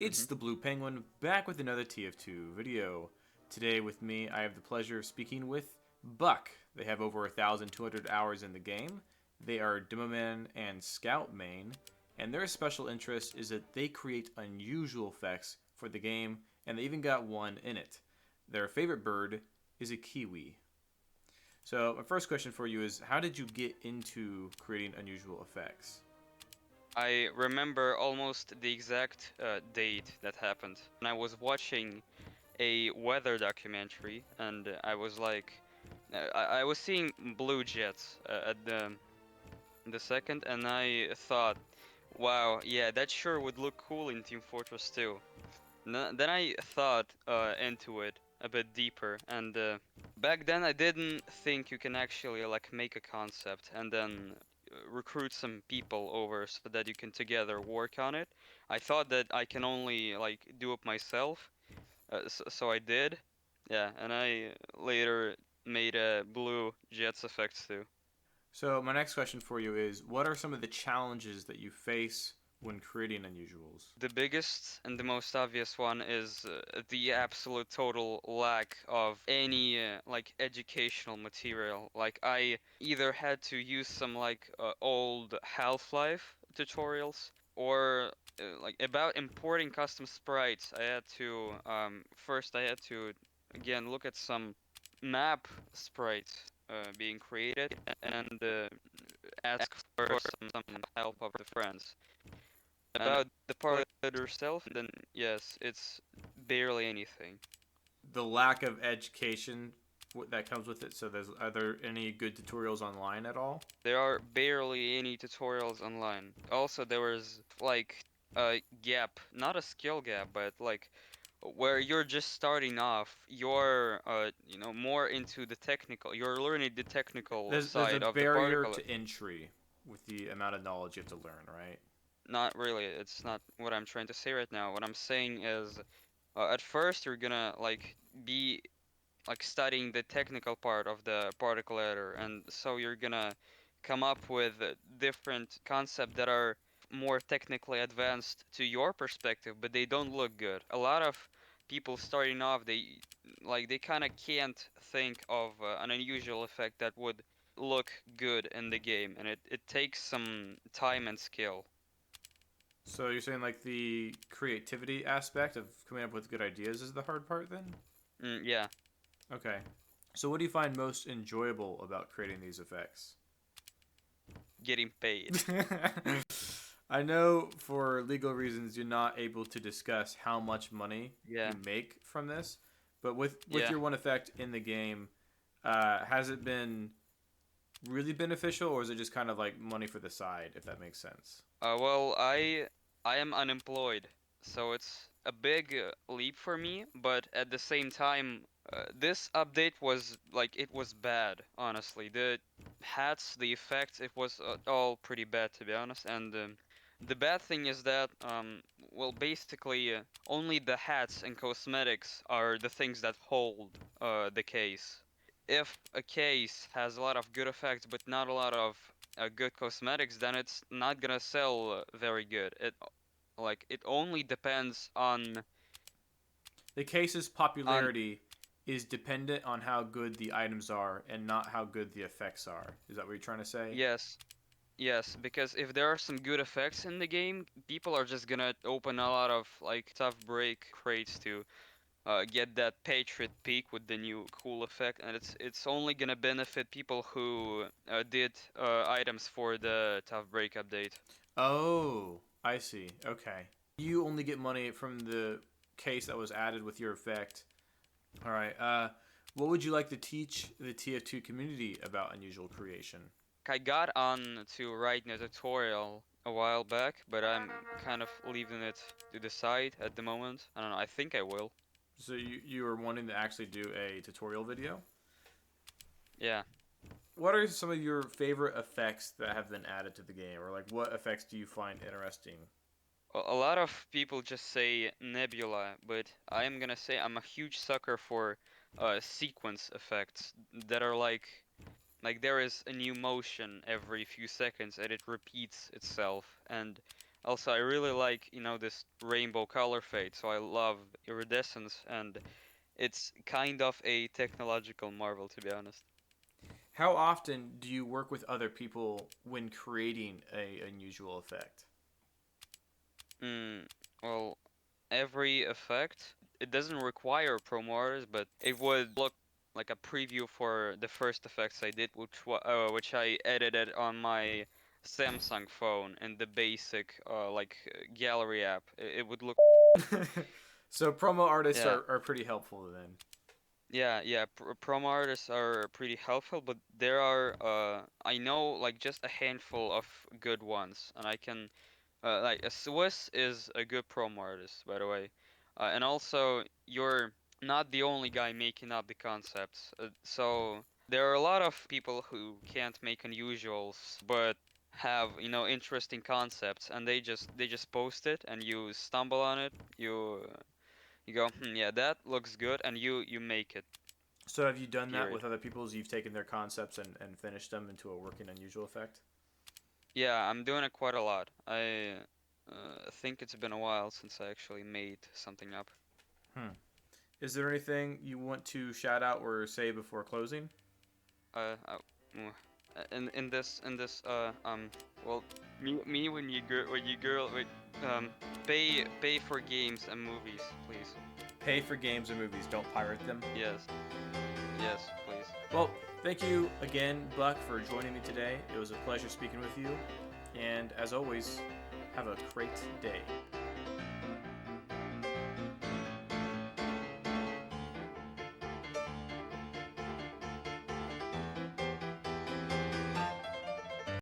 It's hmm the Blue Penguin back with another TF2 video. Today with me, I have the pleasure of speaking with Buck. They have over 1,200 hours in the game. They are Demoman and Scout main, and their special interest is that they create unusual effects for the game, and they even got one in it. Their favorite bird is a kiwi. So my first question for you is, how did you get into creating unusual effects? I remember almost the exact date that happened. When I was watching a weather documentary, and I was like, I was seeing blue jets at the second, and I thought, wow, yeah, that sure would look cool in Team Fortress 2. Then I thought into it a bit deeper, and back then I didn't think you can actually like make a concept and then recruit some people over so that you can together work on it. I thought that I can only like do it myself, so I did. Yeah, and I later made a blue Jets effects too. So my next question for you is, what are some of the challenges that you face when creating unusuals? The biggest and the most obvious one is the absolute total lack of any like educational material. Like I either had to use some like old Half-Life tutorials or like about importing custom sprites. I had to first I had to again look at some map sprites being created and ask for some help of the friends about the part itself, then yes, it's barely anything. The lack of education that comes with it. So are there any good tutorials online at all? There are barely any tutorials online. Also, there was like a gap, not a skill gap, but like where you're just starting off, you're more into the technical. You're learning the technical There's a side of the barrier particle. to entry with the amount of knowledge you have to learn, right? Not really. It's not what I'm trying to say right now. What I'm saying is, at first you're gonna like be like studying the technical part of the particle editor, and so you're gonna come up with different concepts that are more technically advanced to your perspective, but they don't look good. A lot of people starting off, they kind of can't think of an unusual effect that would look good in the game, and it takes some time and skill. So you're saying like the creativity aspect of coming up with good ideas is the hard part then? Yeah, Okay. So what do you find most enjoyable about creating these effects? getting paid. I know for legal reasons you're not able to discuss how much money you Yeah, make from this, but with yeah. your one effect in the game, has it been really beneficial, or is it just kind of like money for the side, if that makes sense? Well, I am unemployed, so it's a big leap for me, but at the same time, this update was like it was bad, honestly. The hats, the effects, it was all pretty bad to be honest. And the bad thing is that well, basically, only the hats and cosmetics are the things that hold the case. If a case has a lot of good effects but not a lot of good cosmetics, then it's not gonna sell very good. It only depends The case's on popularity is dependent on how good the items are and not how good the effects are. Is that what you're trying to say? yes, yes, because if there are some good effects in the game, people are just gonna open a lot of like tough break crates to get that Patriot peak with the new cool effect, and it's only gonna benefit people who did items for the tough break update. Oh, I see. Okay. You only get money from the case that was added with your effect. All right. What would you like to teach the TF2 community about unusual creation? I got on to writing a tutorial a while back, but I'm kind of leaving it to the side at the moment. I don't know, I think I will. So you are wanting to actually do a tutorial video? Yeah. What are some of your favorite effects that have been added to the game, or like what effects do you find interesting? A lot of people just say nebula, but I'm gonna say I'm a huge sucker for sequence effects that are like there is a new motion every few seconds and it repeats itself. And Also, I really like, this rainbow color fade, so I love iridescence, and it's kind of a technological marvel, to be honest. How often do you work with other people when creating a unusual effect? Mm, well, every effect, it doesn't require promoters, but it would look like a preview for the first effects I did, which I edited on my Samsung phone in the basic gallery app. It would look. So promo artists Yeah. are pretty helpful then. Yeah. Promo artists are pretty helpful, but there are I know like just a handful of good ones, and I can like a Swiss is a good promo artist, by the way, and also you're not the only guy making up the concepts. So there are a lot of people who can't make unusuals, but have interesting concepts, and they just post it, and you stumble on it. You go, yeah, that looks good, and you make it. So have you done that Period. with other people's? You've taken their concepts and finished them into a working unusual effect? Yeah, I'm doing it quite a lot. I think it's been a while since I actually made something up. Hmm. Is there anything you want to shout out or say before closing? Uh, uh, mm, in this well, me when you girl wait, pay for games and movies, please. Pay for games and movies, don't pirate them. Yes, yes, please. Well, thank you again, Buck, for joining me today. It was a pleasure speaking with you. And as always, have a great day.